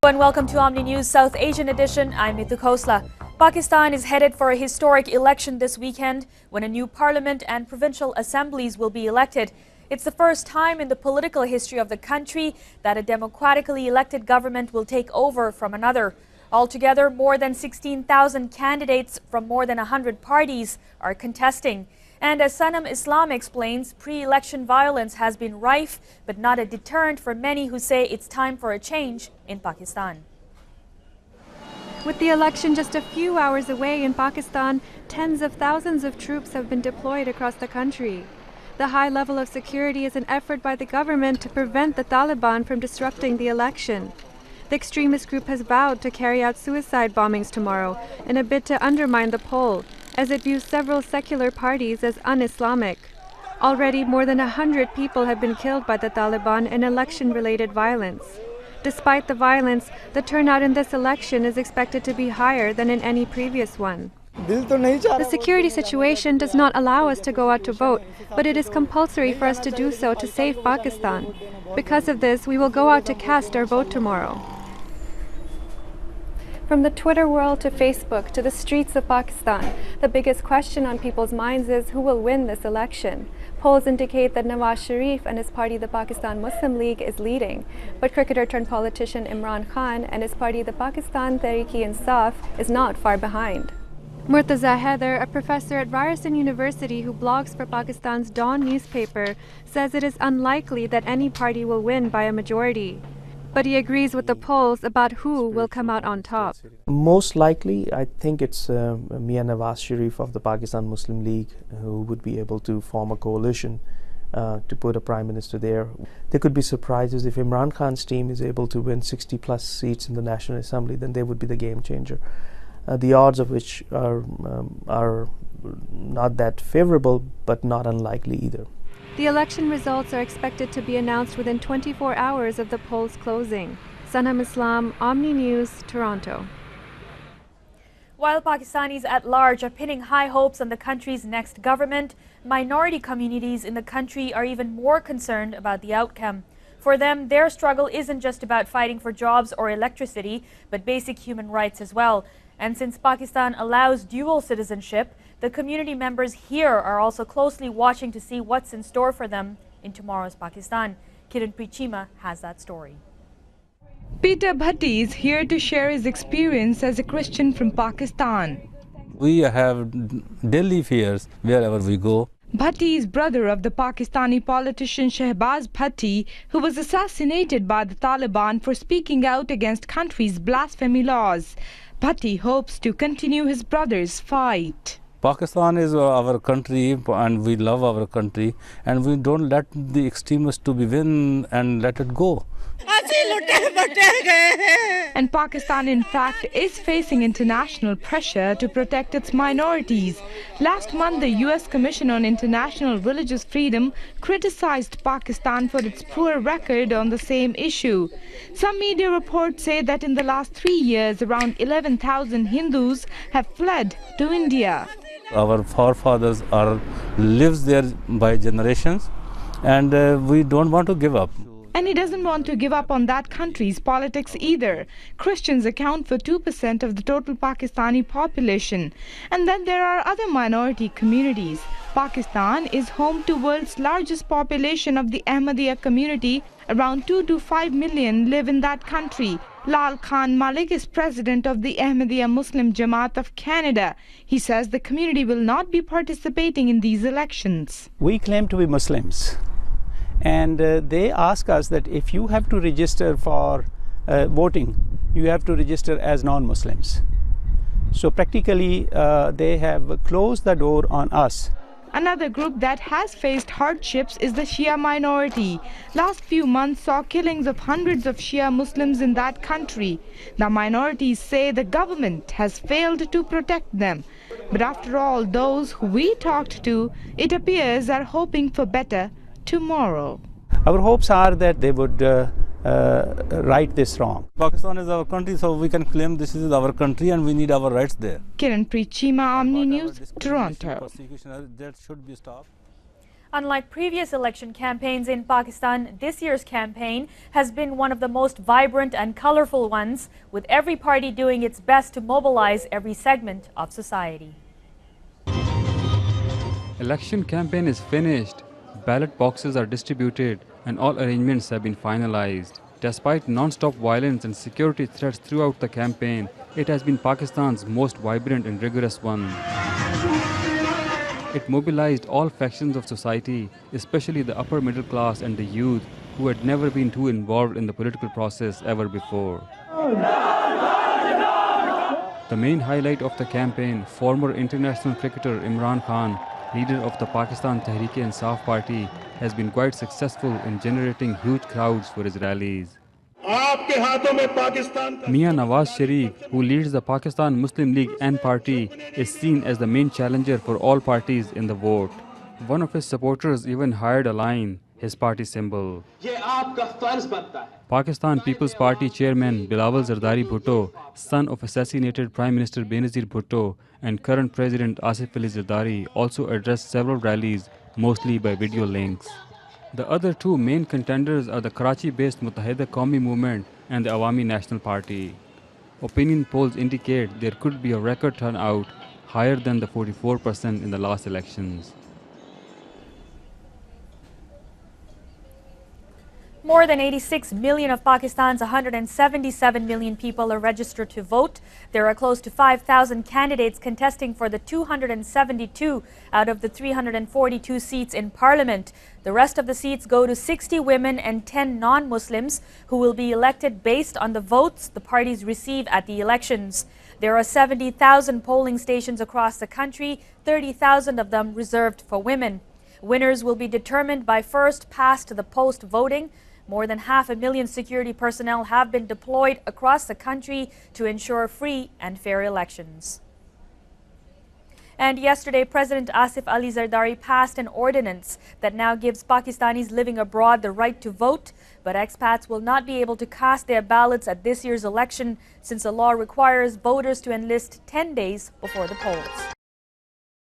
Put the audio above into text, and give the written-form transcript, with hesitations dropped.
and welcome to OMNI News South Asian Edition. I'm Nitu Khosla. Pakistan is headed for a historic election this weekend when a new parliament and provincial assemblies will be elected. It's the first time in the political history of the country that a democratically elected government will take over from another. Altogether, more than 16,000 candidates from more than 100 parties are contesting. And as Sanam Islam explains, pre-election violence has been rife, but not a deterrent for many who say it's time for a change in Pakistan. With the election just a few hours away in Pakistan, tens of thousands of troops have been deployed across the country. The high level of security is an effort by the government to prevent the Taliban from disrupting the election. The extremist group has vowed to carry out suicide bombings tomorrow in a bid to undermine the poll, as it views several secular parties as un-Islamic. Already more than 100 people have been killed by the Taliban in election-related violence. Despite the violence, the turnout in this election is expected to be higher than in any previous one. The security situation does not allow us to go out to vote, but it is compulsory for us to do so to save Pakistan. Because of this, we will go out to cast our vote tomorrow. From the Twitter world to Facebook to the streets of Pakistan, the biggest question on people's minds is who will win this election. Polls indicate that Nawaz Sharif and his party, the Pakistan Muslim League, is leading, but cricketer turned politician Imran Khan and his party, the Pakistan Tehreek-e-Insaf, is not far behind. Murtaza Haider, a professor at Ryerson University who blogs for Pakistan's Dawn newspaper, says it is unlikely that any party will win by a majority. But he agrees with the polls about who will come out on top. Most likely, I think it's Mia Nawaz Sharif of the Pakistan Muslim League who would be able to form a coalition to put a prime minister there. There could be surprises. If Imran Khan's team is able to win 60 plus seats in the National Assembly, then they would be the game changer. The odds of which are not that favorable, but not unlikely either. The election results are expected to be announced within 24 hours of the polls closing. Sanam Islam, OMNI News, Toronto. While Pakistanis at large are pinning high hopes on the country's next government, minority communities in the country are even more concerned about the outcome. For them, their struggle isn't just about fighting for jobs or electricity, but basic human rights as well. And since Pakistan allows dual citizenship, the community members here are also closely watching to see what's in store for them in tomorrow's Pakistan. Kiran Prichima has that story. Peter Bhatti is here to share his experience as a Christian from Pakistan. We have daily fears wherever we go. Bhatti is brother of the Pakistani politician Shehbaz Bhatti, who was assassinated by the Taliban for speaking out against country's blasphemy laws. Bhatti hopes to continue his brother's fight. Pakistan is our country and we love our country, and we don't let the extremists to be win and let it go. And Pakistan in fact is facing international pressure to protect its minorities. Last month, the US Commission on International Religious Freedom criticized Pakistan for its poor record on the same issue. Some media reports say that in the last 3 years, around 11,000 Hindus have fled to India. Our forefathers lives there by generations, and we don't want to give up. And he doesn't want to give up on that country's politics either. Christians account for 2% of the total Pakistani population. And then there are other minority communities. Pakistan is home to the world's largest population of the Ahmadiyya community. Around 2 to 5 million live in that country. Lal Khan Malik is president of the Ahmadiyya Muslim Jamaat of Canada. He says the community will not be participating in these elections. We claim to be Muslims. And they ask us that if you have to register for voting, you have to register as non-Muslims. So practically they have closed the door on us. Another group that has faced hardships is the Shia minority. Last few months saw killings of hundreds of Shia Muslims in that country. The minorities say the government has failed to protect them. But after all, those who we talked to, it appears, are hoping for better tomorrow. Our hopes are that they would right this wrong. Pakistan is our country, so we can claim this is our country and we need our rights there. Kiran Prichima, OMNI News, Toronto. That should be stopped. Unlike previous election campaigns in Pakistan, this year's campaign has been one of the most vibrant and colorful ones, with every party doing its best to mobilize every segment of society. Election campaign is finished, ballot boxes are distributed, and all arrangements have been finalized. Despite non-stop violence and security threats throughout the campaign, it has been Pakistan's most vibrant and rigorous one. It mobilized all factions of society, especially the upper middle class and the youth, who had never been too involved in the political process ever before. The main highlight of the campaign, former international cricketer Imran Khan, leader of the Pakistan Tehreek-e-Insaf Party, has been quite successful in generating huge crowds for his rallies. Mian Nawaz Sharif, who leads the Pakistan Muslim League and party, is seen as the main challenger for all parties in the vote. One of his supporters even hired a lion, his party symbol. Pakistan People's Party chairman Bilawal Zardari Bhutto, son of assassinated Prime Minister Benazir Bhutto and current President Asif Ali Zardari, also addressed several rallies, mostly by video links. The other two main contenders are the Karachi-based Muttahida Qawmi Movement and the Awami National Party. Opinion polls indicate there could be a record turnout, higher than the 44% in the last elections. More than 86 million of Pakistan's 177 million people are registered to vote. There are close to 5,000 candidates contesting for the 272 out of the 342 seats in Parliament. The rest of the seats go to 60 women and 10 non-Muslims who will be elected based on the votes the parties receive at the elections. There are 70,000 polling stations across the country, 30,000 of them reserved for women. Winners will be determined by first past the post voting. More than 500,000 security personnel have been deployed across the country to ensure free and fair elections. And yesterday, President Asif Ali Zardari passed an ordinance that now gives Pakistanis living abroad the right to vote, but expats will not be able to cast their ballots at this year's election since the law requires voters to enlist 10 days before the polls.